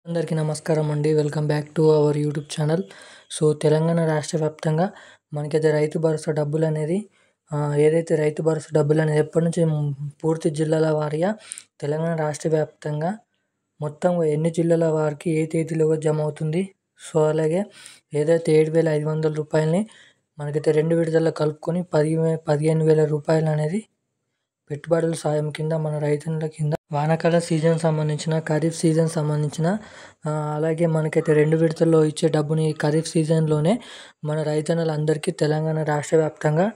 అందరికీ నమస్కారం అండి. Welcome back to our YouTube channel. So, Telangana రాష్ట్ర వ్యాప్తంగా మనకైతే రైతు భరోసా డబ్బులనేది ఏదైతే రైతు భరోసా డబ్బులనేది ఎప్పటినుంచి పూర్తి జిల్లాల వారీగా తెలంగాణ రాష్ట్ర వ్యాప్తంగా మొత్తం ఎన్ని జిల్లాల వారికి ఏ తేదీలోగా జమ అవుతుంది. సో, అలాగే ఏదైతే రూ. 7,500 మనకైతే 2 విడతల్లో కలుపుకొని 15,000 రూపాయలనేది పెట్టుబడుల సాయం కింద మన రైతన్నల కింద వానాకాల సీజన్ సంబంధించిన, ఖరీఫ్ సీజన్ సంబంధించిన అలాగే మనకైతే 2 విడతల్లో ఇచ్చే డబ్బుని ఖరీఫ్ సీజన్‌లోనే మన రైతన్నలందరికీ తెలంగాణ రాష్ట్ర వ్యాప్తంగా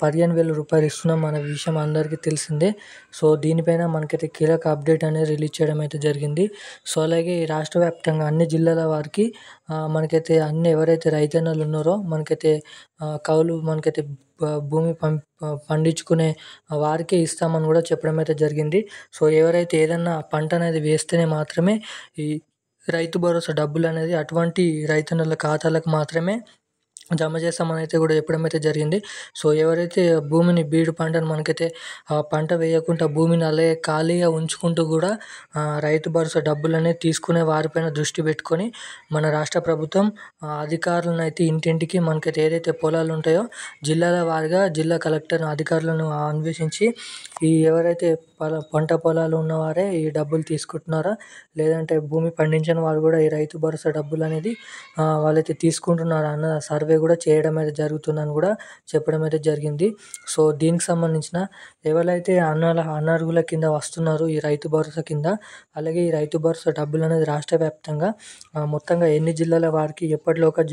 15,000 రూపాయలు ఇస్తున్నాం అనే విషయం అందరికీ తెలిసిందే. సో, దీనిపైన మనకైతే కీలక అప్డేట్ అనేది రిలీజ్ చేయడం అయితే జరిగింది. సో, అలాగే ఈ రాష్ట్ర వ్యాప్తంగా అన్ని జిల్లాల వారికి మనకైతే ఎవరైతే రైతన్నలు ఉన్నారో మనకైతే కౌలు మనకైతే భూమి పండించుకునే వారికే ఇస్తామని కూడా చెప్పడం అయితే జరిగింది. సో, ఎవరైతే ఏదన్నా పంట అనేది వేస్తేనే మాత్రమే ఈ రైతు భరోసా డబ్బులనేది అటువంటి రైతన్నల ఖాతాలకు మాత్రమే జమ చేస్తామని అయితే కూడా చెప్పడం అయితే జరిగింది. సో, ఎవరైతే భూమిని బీడు పంటను మనకైతే పంట వేయకుండా భూమిని అలాగే ఖాళీగా ఉంచుకుంటూ కూడా రైతు భరోసా డబ్బులనేవి తీసుకునే వారిపైన దృష్టి పెట్టుకొని మన రాష్ట్ర ప్రభుత్వం అధికారులను అయితే ఇంటింటికి మనకైతే ఏదైతే పొలాలు ఉంటాయో జిల్లాల వారీగా జిల్లా కలెక్టర్ అధికారులను అన్వేషించి ఎవరైతే పంట పొలాలు ఉన్నవారే ఈ డబ్బులు తీసుకుంటున్నారా, లేదంటే భూమి పండించిన వారు కూడా ఈ రైతు భరోసా డబ్బులు అనేది వాళ్ళైతే తీసుకుంటున్నారా అన్న సర్వే కూడా చేయడం అయితే జరుగుతుందని కూడా చెప్పడం అయితే జరిగింది. సో, దీనికి సంబంధించిన ఎవరైతే అనర్హుల కింద వస్తున్నారో ఈ రైతు భరోసా కింద, అలాగే ఈ రైతు భరోసా డబ్బులు అనేది రాష్ట్ర వ్యాప్తంగా మొత్తంగా ఎన్ని జిల్లాల వారికి ఎప్పటిలోగా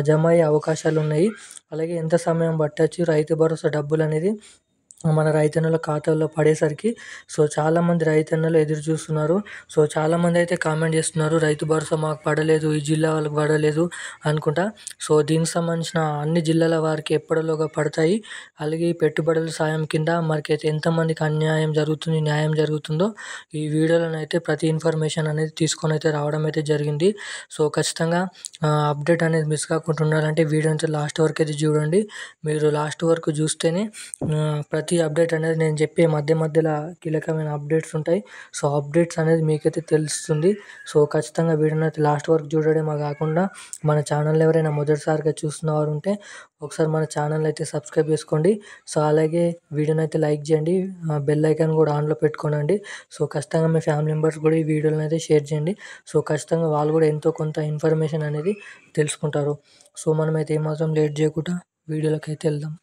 జమ అయ్యే అవకాశాలు ఉన్నాయి, అలాగే ఎంత సమయం పట్టొచ్చు రైతు భరోసా డబ్బులు అనేది మన రైతన్నుల ఖాతాల్లో పడేసరికి. సో, చాలామంది రైతన్నలు ఎదురు చూస్తున్నారు. సో, చాలామంది అయితే కామెంట్ చేస్తున్నారు, రైతు భరోసా మాకు పడలేదు, ఈ జిల్లా వాళ్ళకి పడలేదు అనుకుంటా. సో, దీనికి సంబంధించిన అన్ని జిల్లాల వారికి ఎప్పటిలోగా పడతాయి, అలాగే ఈ పెట్టుబడుల సాయం కింద మనకైతే ఎంతమందికి అన్యాయం జరుగుతుంది, న్యాయం జరుగుతుందో ఈ వీడియోలోనైతే ప్రతి ఇన్ఫర్మేషన్ అనేది తీసుకొని అయితే రావడం అయితే జరిగింది. సో, ఖచ్చితంగా అప్డేట్ అనేది మిస్ కాకుండా ఉండాలంటే వీడియోని లాస్ట్ వరకు అయితే చూడండి. మీరు లాస్ట్ వరకు చూస్తేనే ప్రతి అప్డేట్ అనేది నేను చెప్పే మధ్యలో కీలకమైన అప్డేట్స్ ఉంటాయి. సో, అప్డేట్స్ అనేది మీకైతే తెలుస్తుంది. సో, ఖచ్చితంగా వీడియోని అయితే లాస్ట్ వరకు చూడడమే కాకుండా మన ఛానల్ ఎవరైనా మొదటిసారిగా చూస్తున్న వారు ఉంటే ఒకసారి మన ఛానల్ అయితే సబ్స్క్రైబ్ చేసుకోండి. సో, అలాగే వీడియోని అయితే లైక్ చేయండి, బెల్ ఐకాన్ కూడా ఆన్లో పెట్టుకోనండి. సో, ఖచ్చితంగా మీ ఫ్యామిలీ మెంబర్స్ కూడా ఈ వీడియోని అయితే షేర్ చేయండి. సో, ఖచ్చితంగా వాళ్ళు కూడా ఎంతో కొంత ఇన్ఫర్మేషన్ అనేది తెలుసుకుంటారు. సో, మనమైతే ఏమాత్రం లేట్ చేయకుండా వీడియోలోకి అయితే వెళ్దాం.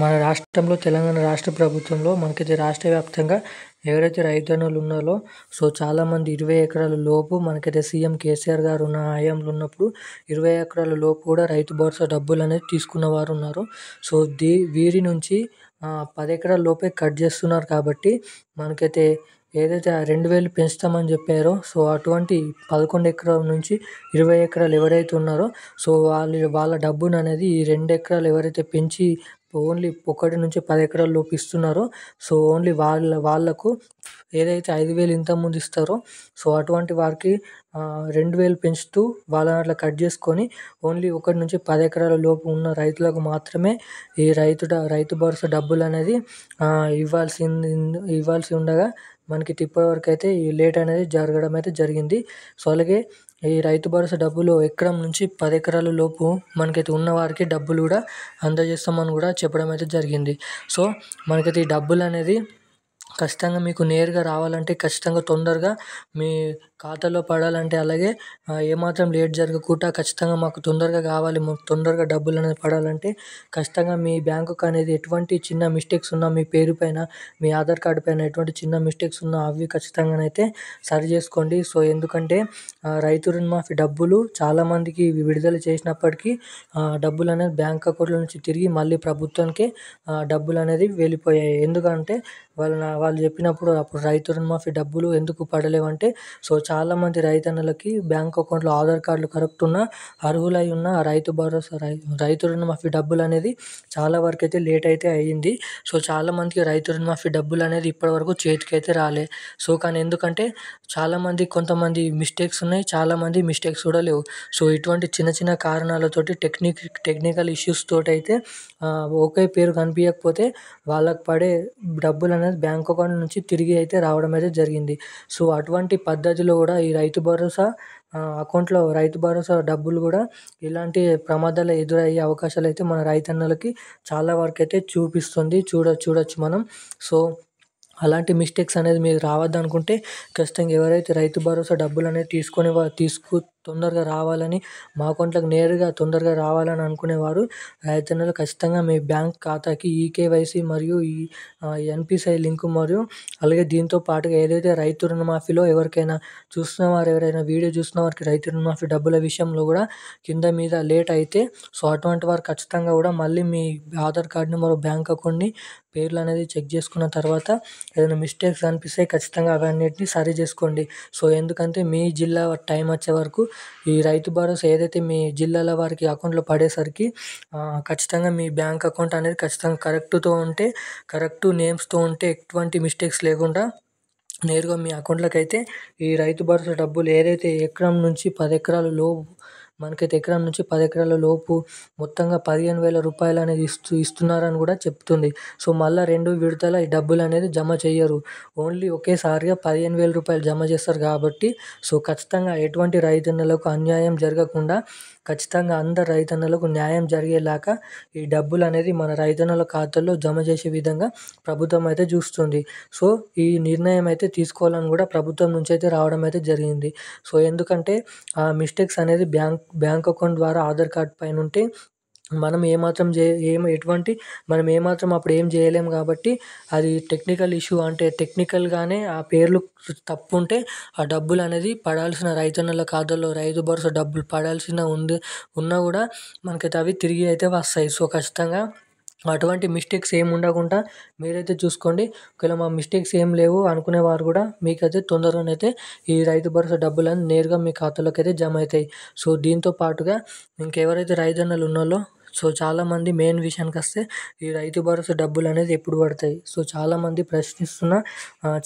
మన రాష్ట్రంలో తెలంగాణ రాష్ట్ర ప్రభుత్వంలో మనకైతే రాష్ట్ర వ్యాప్తంగా ఎవరైతే రైతన్నులు ఉన్నారో సో, చాలామంది 20 ఎకరాల లోపు మనకైతే సీఎం కేసీఆర్ గారు ఉన్న హయాంలో ఉన్నప్పుడు 20 ఎకరాల లోపు కూడా రైతు భరోసా డబ్బులు అనేది తీసుకున్న వారు ఉన్నారు. సో, వీరి నుంచి 10 ఎకరాల లోపే కట్ చేస్తున్నారు కాబట్టి మనకైతే ఏదైతే 2,000 పెంచుతామని చెప్పారో సో, అటువంటి 11 ఎకరాల నుంచి 20 ఎకరాలు ఎవరైతే ఉన్నారో సో, వాళ్ళ డబ్బును అనేది ఈ 2 ఎకరాలు ఎవరైతే పెంచి ఓన్లీ 1 నుంచి 10 ఎకరాల లోపు ఇస్తున్నారో సో, ఓన్లీ వాళ్ళకు ఏదైతే 5,000 ఇంతకుముందు ఇస్తారో సో, అటువంటి వారికి 2,000 పెంచుతూ వాళ్ళని అట్లా కట్ చేసుకొని ఓన్లీ 1 నుంచి 10 ఎకరాల లోపు ఉన్న రైతులకు మాత్రమే ఈ రైతు భరోసా డబ్బులు అనేది ఇవ్వాల్సి ఉండగా మనకి ఇప్పటివరకు అయితే ఈ లేట్ అనేది జరగడం అయితే జరిగింది. సో, అలాగే ఈ రైతు భరోసా డబ్బులు ఎకరం నుంచి 10 ఎకరాల లోపు మనకైతే ఉన్నవారికి డబ్బులు కూడా అందజేస్తామని కూడా చెప్పడం అయితే జరిగింది. సో, మనకైతే ఈ డబ్బులు అనేది ఖచ్చితంగా మీకు నేరుగా రావాలంటే, ఖచ్చితంగా తొందరగా మీ ఖాతాలో పడాలంటే, అలాగే ఏమాత్రం లేట్ జరగకుండా ఖచ్చితంగా మాకు తొందరగా కావాలి, మాకు తొందరగా డబ్బులు అనేది పడాలంటే ఖచ్చితంగా మీ బ్యాంకుకు అనేది ఎటువంటి చిన్న మిస్టేక్స్ ఉన్నా మీ పేరు పైన, మీ ఆధార్ కార్డు పైన ఎటువంటి చిన్న మిస్టేక్స్ ఉన్నా అవి ఖచ్చితంగానైతే సరి చేసుకోండి. సో, ఎందుకంటే రైతు రుణమాఫీ డబ్బులు చాలామందికి విడుదల చేసినప్పటికీ డబ్బులు అనేది బ్యాంక్ అకౌంట్ల నుంచి తిరిగి మళ్ళీ ప్రభుత్వానికే డబ్బులు అనేది వెళ్ళిపోయాయి. ఎందుకంటే వాళ్ళు చెప్పినప్పుడు అప్పుడు రైతు రుణమాఫీ డబ్బులు ఎందుకు పడలేవంటే సో, చాలామంది రైతన్నలకి బ్యాంక్ అకౌంట్లో ఆధార్ కార్డులు కరెక్ట్ ఉన్నా, అర్హులై ఉన్న రైతు రుణమాఫీ డబ్బులు అనేది చాలా వరకు అయితే లేట్ అయితే అయ్యింది. సో, చాలామందికి రైతు రుణమాఫీ డబ్బులు అనేది ఇప్పటివరకు చేతికైతే రాలే. సో, కానీ ఎందుకంటే కొంతమంది మిస్టేక్స్ ఉన్నాయి, చాలామంది మిస్టేక్స్ కూడా లేవు. సో, ఇటువంటి చిన్న కారణాలతోటి టెక్నికల్ ఇష్యూస్ తోటి అయితే ఒకే పేరు కనిపించకపోతే వాళ్ళకి పడే డబ్బులు అనేది బ్యాంక్ అకౌంట్ నుంచి తిరిగి అయితే రావడం అయితే జరిగింది. సో అటువంటి పద్ధతిలో కూడా ఈ రైతు భరోసా అకౌంట్‌లో రైతు భరోసా డబ్బులు కూడా ఇలాంటి ప్రమాదాలు ఎదురయ్యే అవకాశాలు అయితే మన రైతన్నలకి చాలా వరకైతే చూపిస్తుంది. చూడొచ్చు మనం. సో అలాంటి మిస్టేక్స్ అనేది మీకు రావద్దనుకుంటే ఖచ్చితంగా ఎవరైతే రైతు భరోసా డబ్బులనేవి తొందరగా రావాలని, మా అకౌంట్‌లోకి నేరుగా తొందరగా రావాలని అనుకునేవారు రైతన్నలు ఖచ్చితంగా మీ బ్యాంక్ ఖాతాకి ఈకేవైసీ మరియు ఎన్‌పిసిఐ లింక్ మరియు అలాగే దీంతో పాటుగా ఏదైతే రైతు రుణమాఫీలో ఎవరికైనా ఎవరైనా వీడియో చూస్తున్న వారికి రైతు రుణమాఫీ డబ్బుల విషయంలో కూడా కింద మీద లేట్ అయితే సో అటువంటి వారు ఖచ్చితంగా కూడా మళ్ళీ మీ ఆధార్ కార్డ్‌ని మరియు బ్యాంక్ అకౌంట్‌ని పేర్లు అనేది చెక్ చేసుకున్న తర్వాత ఏదైనా మిస్టేక్స్ కనిపిస్తే ఖచ్చితంగా అవన్నిటిని సరి చేసుకోండి. సో ఎందుకంటే మీ జిల్లా టైం వచ్చే వరకు ఈ రైతు భరోసా ఏదైతే మీ జిల్లాల వారికి అకౌంట్‌లో పడేసరికి ఖచ్చితంగా మీ బ్యాంక్ అకౌంట్ అనేది ఖచ్చితంగా కరెక్ట్ నేమ్స్‌తో ఉంటే ఎటువంటి మిస్టేక్స్ లేకుండా నేరుగా మీ అకౌంట్‌లోకి అయితే ఈ రైతు భరోసా డబ్బులు ఏదైతే ఎకరం నుంచి 10 ఎకరాల లోపు మనకైతే ఎకరం నుంచి 10 ఎకరాల లోపు మొత్తంగా 15,000 రూపాయలు అనేది ఇస్తున్నారని కూడా చెప్తుంది. సో మళ్ళా 2 విడతల ఈ డబ్బులు అనేది జమ చెయ్యరు. ఓన్లీ ఒకేసారిగా 15,000 రూపాయలు జమ చేస్తారు కాబట్టి సో ఖచ్చితంగా ఎటువంటి రైతన్నలకు అన్యాయం జరగకుండా ఖచ్చితంగా అందరు రైతన్నలకు న్యాయం జరిగేలాగా ఈ డబ్బులు అనేది మన రైతన్నల ఖాతాల్లో జమ చేసే విధంగా ప్రభుత్వం అయితే చూస్తుంది. సో ఈ నిర్ణయం అయితే తీసుకోవాలని కూడా ప్రభుత్వం నుంచి అయితే రావడం అయితే జరిగింది. సో ఎందుకంటే ఆ మిస్టేక్స్ అనేది బ్యాంక్ అకౌంట్ ద్వారా ఆధార్ కార్డ్ పైన ఉంటే మనం అప్పుడు ఏం చేయలేం కాబట్టి అది టెక్నికల్ ఇష్యూ అంటే టెక్నికల్‌గానే ఆ పేర్లు తప్పు ఉంటే ఆ డబ్బులు అనేది పడాల్సిన రైతన్నల ఖాతాలో రైతు భరోసా డబ్బులు ఉన్నా కూడా మనకైతే అవి తిరిగి అయితే వస్తాయి. సో ఖచ్చితంగా అటువంటి మిస్టేక్స్ ఏమి ఉండకుండా మీరైతే చూసుకోండి. ఒకవేళ మా మిస్టేక్స్ ఏం లేవు అనుకునేవారు కూడా మీకైతే తొందరగానైతే ఈ రైతు భరోసా డబ్బులను నేరుగా మీ ఖాతాలోకి అయితే జమ అవుతాయి. సో దీంతో పాటుగా ఇంకెవరైతే రైతన్నలు ఉన్నారో సో చాలామంది మెయిన్ విషయానికొస్తే ఈ రైతు భరోసా డబ్బులు అనేది ఎప్పుడు పడతాయి? సో చాలామంది ప్రశ్నిస్తున్నా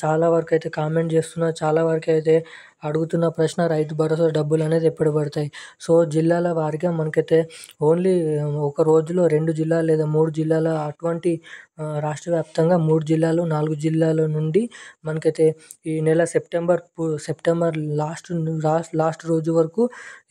చాలా వరకు అయితే కామెంట్ చేస్తున్నా చాలా వరకు అయితే అడుగుతున్న ప్రశ్న రైతు భరోసా డబ్బులు అనేది ఎప్పుడు పడతాయి? సో జిల్లాల వారీగా మనకైతే ఓన్లీ ఒక రోజులో 2 జిల్లాలు లేదా 3 జిల్లాల అటువంటి రాష్ట్ర వ్యాప్తంగా 3 జిల్లాలు 4 జిల్లాల నుండి మనకైతే ఈ నెల సెప్టెంబర్ లాస్ట్ రోజు వరకు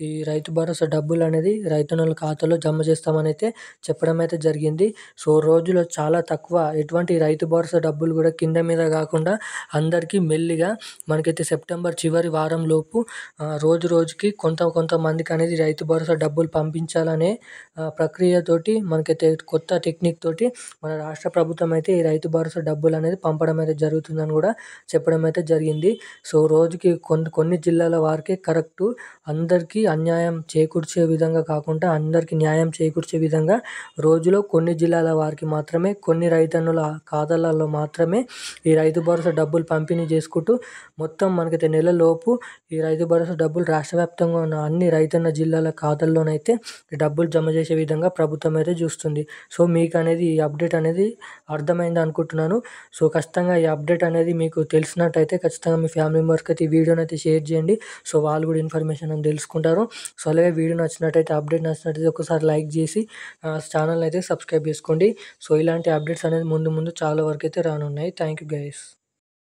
ఈ రైతు భరోసా డబ్బులు అనేది రైతన్నల ఖాతాలో జమ చేస్తామని అయితే చెప్పడం అయితే జరిగింది. సో రోజులో చాలా తక్కువ ఎటువంటి రైతు భరోసా డబ్బులు కూడా కింద మీద కాకుండా అందరికీ మెల్లిగా మనకైతే సెప్టెంబర్ చివరి వారం లోపు రోజుకి కొంతమందికి అనేది రైతు భరోసా డబ్బులు పంపించాలనే ప్రక్రియతోటి మనకైతే కొత్త టెక్నిక్ తోటి మన రాష్ట్ర ప్రభుత్వం అయితే ఈ రైతు భరోసా డబ్బులు అనేది పంపడం అయితే జరుగుతుందని కూడా చెప్పడం అయితే జరిగింది. సో రోజుకి కొన్ని జిల్లాల వారికే కరెక్ట్ అందరికీ అన్యాయం చేకూర్చే విధంగా కాకుండా అందరికీ న్యాయం చేకూర్చే విధంగా రోజులో కొన్ని జిల్లాల వారికి మాత్రమే కొన్ని రైతన్నుల ఖాతాలలో మాత్రమే ఈ రైతు భరోసా డబ్బులు పంపిణీ చేసుకుంటూ మొత్తం మనకైతే నెలలోపు ఈ రైతు భరోసా డబ్బులు రాష్ట్ర వ్యాప్తంగా ఉన్న అన్ని రైతన్న జిల్లాల ఖాతాల్లోనైతే ఈ డబ్బులు జమ చేసే విధంగా ప్రభుత్వం అయితే చూస్తుంది. సో మీకు అనేది ఈ అప్డేట్ అనేది అర్థమైంది అనుకుంటున్నాను. సో ఖచ్చితంగా ఈ అప్డేట్ అనేది మీకు తెలిసినట్టయితే ఖచ్చితంగా మీ ఫ్యామిలీ మెంబర్స్కి అయితే ఈ వీడియోని అయితే షేర్ చేయండి. సో వాళ్ళు కూడా ఇన్ఫర్మేషన్ అని తెలుసుకుంటారు. సో అలాగే వీడియో నచ్చినట్టయితే అప్డేట్ నచ్చినట్టయితే ఒకసారి లైక్ చేసి ఛానల్ అయితే సబ్స్క్రైబ్ చేసుకోండి. సో ఇలాంటి అప్డేట్స్ అనేది ముందు చాలా వరకు అయితే రానున్నాయి. Thank you guys.